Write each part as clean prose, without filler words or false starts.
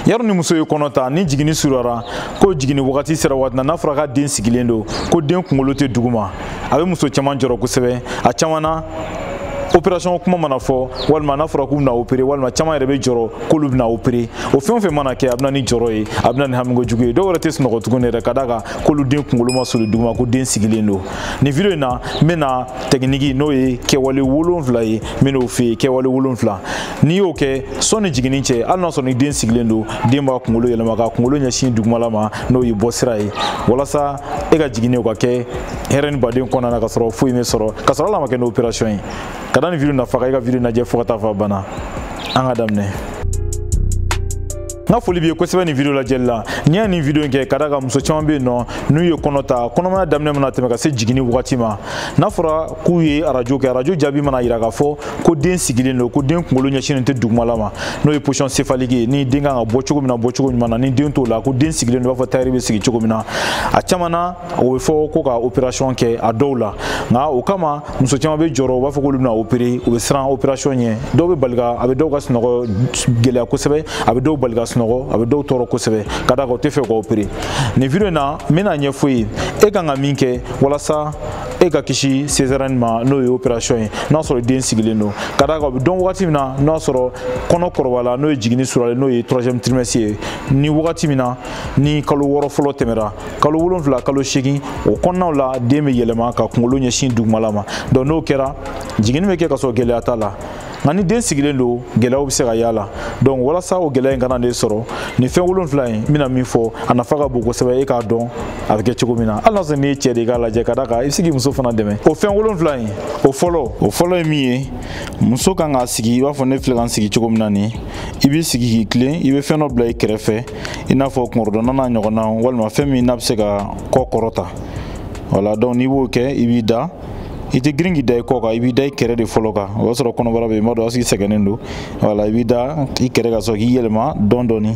yaro ni muso ye konota ni jigini surara ko jigini wakati sera watna na fura ka den sigilen do ko den kunkolo te duguma a be muso caman jɔrɔ kosɛbɛ a caman na opération kuma mana fɔ walima n'a fɔra k'u bɛna opérer walima caman yɛrɛ bɛ jɔrɔ k'olu bɛna opérer o fɛn o fɛn mana kɛ a bɛna ni jɔrɔ ye a bɛna ni hamiko jugu ye dɔw yɛrɛ tɛ sunɔgɔ tuguni yɛrɛ ka d'a kan k'olu den kunkolo ma soli duguma ko den sigilen do nin video in na n bɛna technique n'o ye kɛwale 7 ye n bɛn'o f'i ye kɛwale 7 n'i y'o kɛ sɔnni jiginni cɛ hali n'a sɔrɔ ni den sigilen do den b'a kunkolo yɛlɛma ka kunkolo ɲɛsin dugumala ma n'o ye bɔsira ye walasa e ka jiginni o ka kɛ hɛrɛ ni baden kɔnɔna na ka sɔrɔ foyi mɛ sɔrɔ ka sɔrɔ ala ma kɛ ni opération ye ka da ni video nafa ka i ka video lajɛ fo ka taa fɔ a banna an ka daminɛ n'a foli b'i ye kosɛbɛ nin video lajɛli la n'i y'a nin video in kɛ ka da kan muso caman bɛ yen nɔ n'u ye kɔnɔ ta kɔnɔmaya daminɛ mana tɛmɛ ka se jiginni wagati ma n'a fɔra k'u ye arajo kɛ arajo jaabi mana yira k'a fɔ ko den sigilen don ko den kunkolo ɲɛsinnen tɛ dugumala ma n'o ye position céphalique ye ni den kan ka bɔ cogo min na bɔcogo ɲuman na ni den t'o la ko den sigilen don i b'a fɔ tailleur bɛ sigi cogo min na a caman na o bɛ fɔ ko ka opération kɛ a dɔw la nka o kama muso caman bɛ jɔrɔ u b'a fɔ k'olu bɛna opérer u bɛ siran opération ɲɛ dɔw bɛ bali ka a bɛ dɔw ka sunɔgɔ gɛlɛya kosɛbɛ a bɛ dɔw bali ka sunɔgɔ a bɛ dɔw tɔɔrɔ kosɛbɛ ka da kan o tɛ fɛ ka opérer nin video in na n bɛna ɲɛfɔ ye e kan ka min kɛ walasa e ka kisi césarienne ma n'o ye opération ye n'a sɔrɔ den sigilen don ka da kan o bɛ dɔn wagati min na n'a sɔrɔ kɔnɔ kɔrɔbayala n'o ye jiginni suralen n'o ye 3e trimestre ye ni wagati min na ni kalo 6 fɔlɔ tɛmɛra kalo 7 kalo 8 o kɔnɔnaw la den bɛ yɛlɛma ka kunkolo ɲɛsin dugumala ma donc n'o kɛra jiginni bɛ kɛ ka sɔrɔ gɛlɛya t'a la nka ni den sigilen don gɛlɛyaw bɛ se ka y'a la donc walasa o gɛlɛya in kana de sɔrɔ nin fɛn 7 in n bɛna min fɔ a nafa ka bon kosɛbɛ e k'a dɔn a bɛ kɛ cogo min na hali n'a sɔrɔ n'i ye cɛ de ye i k'a lajɛ ka da kan i bɛ se k'i muso fana dɛmɛ o fɛn 7 in o fɔlɔ ye min ye muso kan k'a sigi i b'a fɔ ne filɛ ka n sigi cogo min na nin i b'i sigi k'i tilen i bɛ fɛn dɔ bila i kɛrɛfɛ i n'a fɔ kungorodonna n'a ɲɔgɔnna walima fɛn min n'a bɛ se ka kɔ kɔrɔta voilà donc n'i b'o kɛ i b'i da i tɛ girin k'i da i kɔ kan i b'i da i kɛrɛ de fɔlɔ kan o b'a sɔrɔ kɔnɔbara bɛ yen i b'a dɔn a sigi sɛgɛnnen don voilà i b'i da i kɛrɛ ka sɔrɔ k'i yɛlɛma dɔɔni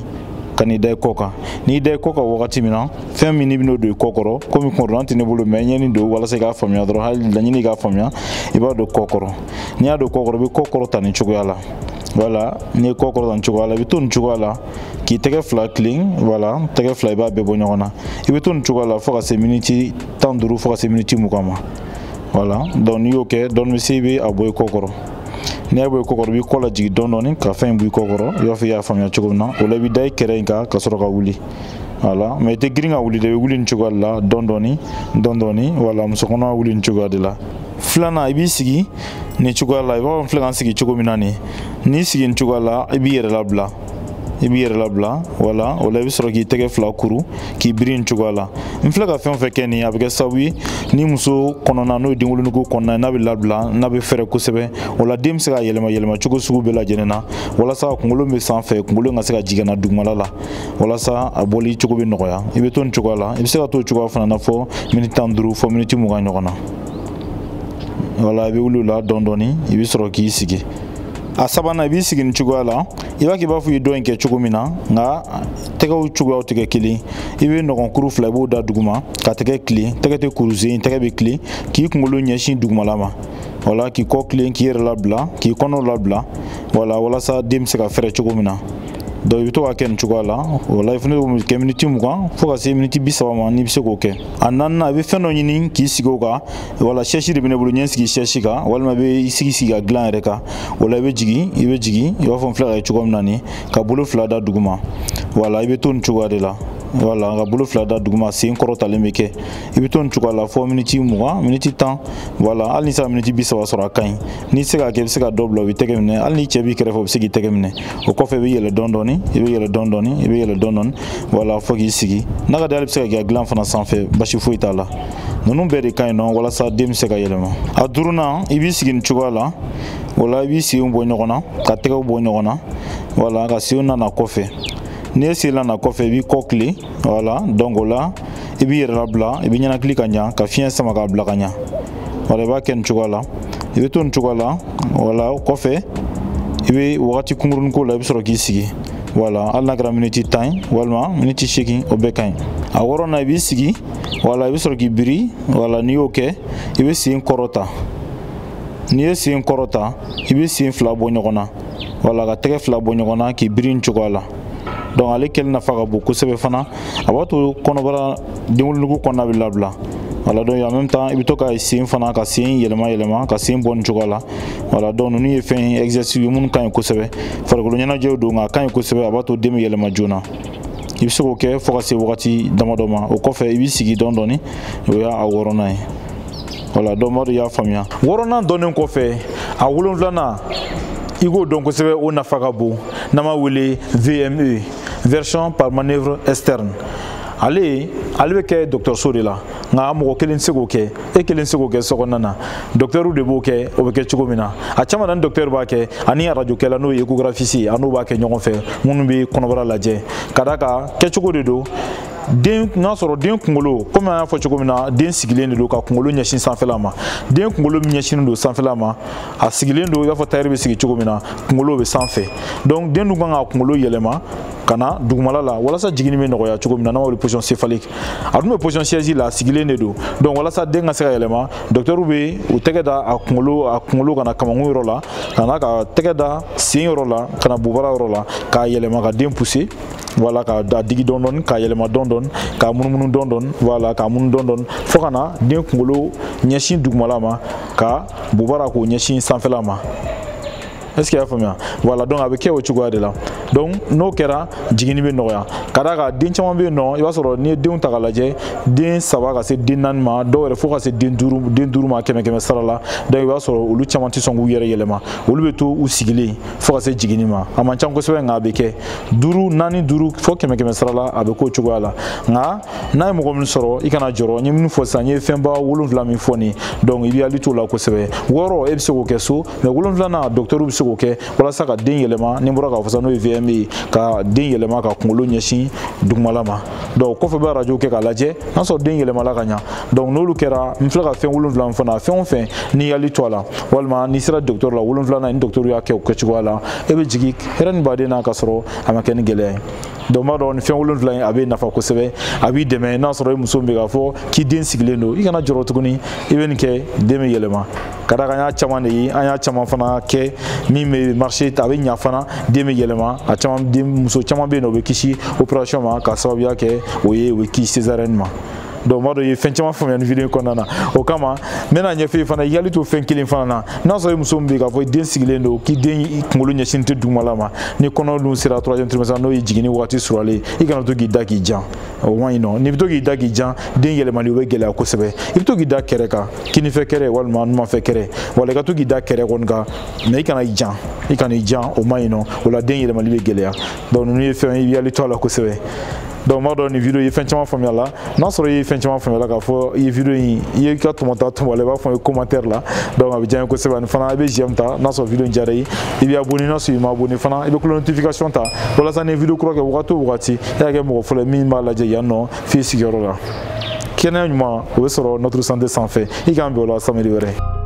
ka n'i da i kɔ kan n'i da i kɔ kan wagati min na fɛn min n'i bɛn'o don i kɔ kɔrɔ komi kungorodonna tɛ ne bolo mais ɲɛni don walasa i k'a faamuya dɔrɔn hali laɲini i k'a faamuya i b'a don kɔ kɔrɔ n'i y'a don kɔ kɔrɔ i bɛ kɔ kɔrɔ ta nin cogoya la voilà n'i ye kɔ kɔrɔ ta nin cogoya la i bɛ to nin cogoya la k'i tɛgɛ fila tilen voilà tɛgɛ fila i b'a bɛɛ bɔ ɲɔgɔn na i bɛ to nin cogoya la fo ka se miniti 15 fo ka se miniti 20 ma voilà donc n'i y'o kɛ dɔɔni bɛ se i bɛ a bɔ i kɔ kɔrɔ n'i y'a bɔ i kɔ kɔrɔ i b'i kɔ lajigin dɔɔni ka fɛn in bɔ i kɔ kɔrɔ i b'a fɔ i y'a faamuya cogo min na o la i bɛ da i kɛrɛ in kan ka sɔrɔ ka wuli voilà mais i tɛ girin ka wuli dɛ i bɛ wuli nin cogoya de la dɔɔni voilà muso kɔnɔma wuli nin cogoya de la filanan i b'i sigi nin cogoya la i b'a fɔ n filɛ ka n sigi cogo min na nin n'i sigi nin cogoya la i b'i yɛrɛ labila voilà o la i bɛ sɔrɔ k'i tɛgɛ fila kuru k'i biri nin cogoya la n filɛ ka fɛn o fɛn kɛ nin a bɛ kɛ sababu ye ni muso kɔnɔna n'o ye denwolonugu kɔnɔna ye n'a bɛ labila n'a bɛ fɛrɛ kosɛbɛ o la den bɛ se ka yɛlɛma cogo sugu bɛɛ lajɛlen na walasa kunkolo bɛ sanfɛ kunkolo ka se ka jigin ka na dugumala la walasa a bɔli cogo bɛ nɔgɔya i bɛ to nin cogoya la i bɛ se ka to o cogoya fana na fɔ miniti 15 fɔ miniti 20 ɲɔgɔn na voilà i bɛ wuli o la dɔɔni i bɛ sɔrɔ k'i sigi a sabanan i b'i sigi nin cogoya la i b'a kɛ i b'a fɔ i ye dɔ in kɛ cogo min na nka tɛgɛw cogoyaw tɛ kɛ kelen i bɛ nɔgɔnkuru fila i b'o da duguma ka tɛgɛ tilen tɛgɛ tɛ kurusen tɛgɛ bɛ tilen k'i kunkolo ɲɛsin dugumala ma voilà k'i kɔ tilen k'i yɛrɛ labila k'i kɔnɔ labila voilà walasa den bɛ se ka fɛrɛ cogo min na donc i bɛ to ka kɛ nin cogoya la wala i fana bɛ kɛ miniti 20 fo ka se miniti 30 ma n'i bɛ se k'o kɛ a naaninan i bɛ fɛn dɔ ɲini k'i sigi o kan wala sɛsi de bɛ ne bolo ɲɛ sigi sɛsi kan walima i bɛ i sigi ka dilan yɛrɛ kan o la i bɛ jigin i b'a fɔ n filɛ ka kɛ cogo min na nin ka bolo fila da duguma wala i bɛ to nin cogoya de la voilà ka bolo fila da duguma sen kɔrɔtalen bɛ kɛ i bɛ to nin cogoya la fɔ miniti 20 miniti 10 voilà hali ni sera miniti 30 sɔrɔ a ka ɲi n'i se ka kɛ i bɛ se ka dɔ bila u bɛ tɛgɛ minɛ hali ni cɛ b'i kɛrɛfɛ u bɛ se k'i tɛgɛ minɛ o kɔfɛ i bɛ yɛlɛ dɔɔni voilà fo k'i sigi n'a ka di hali bɛ se ka kɛ a dilan fana sanfɛ basi foyi t'a la ninnu bɛɛ de ka ɲi nɔ walasa den bɛ se ka yɛlɛma a duurunan i b'i sigi nin cogoya la o la i b'i senw bɔ ɲɔgɔn na ka tɛgɛw bɔ ɲɔgɔn na voilà ka senw nana kɔfɛ n'i ye sen nana kɔfɛ i b'i kɔ tile voilà donc o la i b'i yɛrɛ labila i bɛ ɲɛnakili ka ɲa ka fiɲɛ sama k'a bila ka ɲa voilà i b'a kɛ nin cogoya la i bɛ to nin cogoya la voilà o kɔfɛ i bɛ wagati kunkurunin k'o la i bɛ sɔrɔ k'i sigi voilà hali n'a kɛra miniti 10 walima miniti 8 o bɛɛ ka ɲi a wɔɔrɔnan i b'i sigi voilà i bɛ sɔrɔ k'i biri voilà n'i y'o kɛ i bɛ sen kɔrɔta n'i ye sen kɔrɔta i bɛ sen fila bɔ ɲɔgɔn na voilà ka tɛgɛ fila bɔ ɲɔgɔn na k'i biri nin cogoya la donc ale kɛlen nafa ka bon kosɛbɛ fana a b'a to kɔnɔbara denwolonugu kɔnɔna bɛ labila voilà donc en même temps i bɛ to ka sen fana ka sen yɛlɛma ka sen bɔ nin cogoya la voilà donc ninnu ye fɛn exercice ye minnu ka ɲi kosɛbɛ farikolo ɲɛnajɛw don nka a ka ɲi kosɛbɛ a b'a to den bɛ yɛlɛma joona i bɛ se k'o kɛ fo ka se wagati damadɔ ma o kɔfɛ i b'i sigi dɔɔni o y'a wɔɔrɔnan ye voilà donc Madu y'a faamuya wɔɔrɔnan dɔnnen kɔfɛ a wolonfilanan i k'o dɔn kosɛbɛ o nafa ka bon n'an b'a wele VME version par manœuvre externe ale bɛ kɛ dɔgɔtɔrɔso de la nka mɔgɔ kelen tɛ se k'o kɛ e kelen tɛ se k'o kɛ sokɔnɔna na dɔgɔtɔrɔw de b'o kɛ o bɛ kɛ cogo min na a caman na ni dɔgɔtɔrɔ b'a kɛ ani arajokɛla n'o ye échographiste ye a n'o b'a kɛ ɲɔgɔn fɛ minnu bɛ kɔnɔbara lajɛ ka d'a kan kɛcogo de don den n'a sɔrɔ den kunkolo komi an y'a fɔ cogo min na den sigilen de don ka kunkolo ɲɛsin sanfɛla ma den kunkolo min ɲɛsinnen don sanfɛla ma a sigilen don i b'a fɔ tayɛri bɛ sigi cogo min na kunkolo bɛ sanfɛ donc den dun kan ka kunkolo yɛlɛma ka na dugumala la walasa jiginni bɛ nɔgɔya cogo min na n'an b'a wele position céphalique a dun bɛ position siège la a sigilen de don donc walasa den ka se ka yɛlɛma docteur bɛ u tɛgɛ da a kunkolo ka na kamankun yɔrɔ la ka na ka tɛgɛ da sen yɔrɔ la ka na bobara yɔrɔ la k'a yɛlɛma ka den pousser voilà ka digi dɔɔni k'a yɛlɛma dɔɔni k'a munumunu dɔɔni voilà k'a munu dɔɔni fo ka na den kunkolo ɲɛsin dugumala ma ka bobara k'o ɲɛsin sanfɛla ma est-ce que y'a faamuya voilà donc a bɛ kɛ o cogoya de la donc n'o kɛra jiginni bɛ nɔgɔya ka d'a kan den caman bɛ yen nɔ i b'a sɔrɔ n'i ye denw ta k'a lajɛ den 3 ka se den 4 ma dɔw yɛrɛ fo ka se den 5 ma kɛmɛ sara la donc i b'a sɔrɔ olu caman tɛ sɔn k'u yɛrɛ yɛlɛma olu bɛ to u sigilen fo ka se jiginni ma a man ca kosɛbɛ nka a bɛ kɛ 5 4 5 fo kɛmɛ sara la a bɛ k'o cogoya la nka n'a ye mɔgɔ min sɔrɔ i kana jɔrɔ n ye min fɔ sisan n ye fɛnba 7 min fɔ nin donc i bɛ hakili t'o la kosɛbɛ 6 e bɛ se k'o kɛ so mais 7nan docteur bɛ se k'o kɛ walasa ka den yɛlɛma ni bɔra k'a fɔ n'o ye VME ka den yɛlɛma ka kunkolo ɲɛsin dugumala ma donc kɔfɛ bɛ arajo kɛ k'a lajɛ n'a sɔrɔ den yɛlɛmala ka ɲa donc n'olu kɛra n filɛ ka fɛn 7 min fana fɛn o fɛn n'i hakili to a la walima n'i sera docteur la 7nan ni docteur y'a kɛ o kɛcogoya la e bɛ jigin hɛrɛ ni baden na ka sɔrɔ a ma kɛ ni gɛlɛya ye donc n b'a dɔn nin fɛn 7 in a bɛ nafa kosɛbɛ a b'i dɛmɛ n'a sɔrɔ e muso min bɛ k'a fɔ k'i den sigilen don i kana jɔrɔ tuguni i bɛ nin kɛ den bɛ yɛlɛma ka d'a kan an y'a caman de ye an y'a caman fana kɛ min bɛ marché a bɛ ɲa fana den bɛ yɛlɛma a caman muso caman bɛ yen nɔ o bɛ kisi opération ma ka sababuya kɛ o ye kisi césarienne ma donc n b'a dɔn i ye fɛn caman faamuya nin video in kɔnɔna na o kama n bɛna ɲɛfɔ i fana i hakili to fɛn kelen fana na n'a sɔrɔ i muso min bɛ yen k'a fɔ i den sigilen don k'i den kunkolo ɲɛsin tɛ dugumala ma ni kɔnɔ dun sera 3e trimestre n'o ye jiginni wagati suralen i kana to k'i da k'i jan o man ɲi nɔ n'i bɛ to k'i da k'i jan den yɛlɛmali o bɛ gɛlɛya kosɛbɛ i bɛ to k'i da kɛrɛ kan kinifɛ kɛrɛ walima numanfɛ kɛrɛ wala i ka to k'i da kɛrɛ kɔni kan mais i kana i jan o man ɲi nɔ o la den yɛlɛmali bɛ gɛlɛya donc ninnu ye fɛn ye i bɛ hakili to a la kosɛbɛ donc n b'a dɔn nin video i ye fɛn caman faamuya la n'a sɔrɔ i ye fɛn caman faamuya la k'a fɔ i ye video in i ye ka tɔmɔta tɔmɔ la i b'a fɔ i ye commentaire la donc a bɛ diya n ye kosɛbɛ ani fana i bɛ j'aime ta n'a sɔrɔ video in diyara i bɛ abonné n'a sɔrɔ i ma abonné fana i bɛ cloche notification ta walasa ni video kura kɛ wagati o wagati e y'a kɛ mɔgɔ fɔlɔ ye min b'a lajɛ yan nɔ f'i sigiyɔrɔ la kɛnɛya ɲuman o bɛ sɔrɔ notre santé sanfɛ i k'an bɛn o la samedi wɛrɛ.